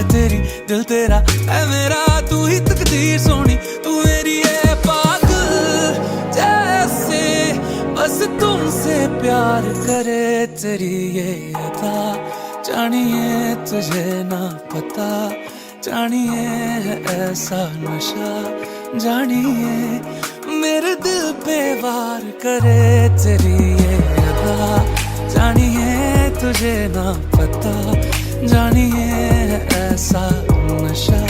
है तेरी दिल तेरा है मेरा, तू ही तकदीर सोनी तू मेरी है पागल जैसे बस तुमसे प्यार करे तेरी ये अदा, जानिए तुझे ना पता, जानिए है ऐसा नशा, जानिए मेरे दिल पे वार करे तेरी ये अदा, जानिए तुझे ना पता, जानिए है ऐसा नशा।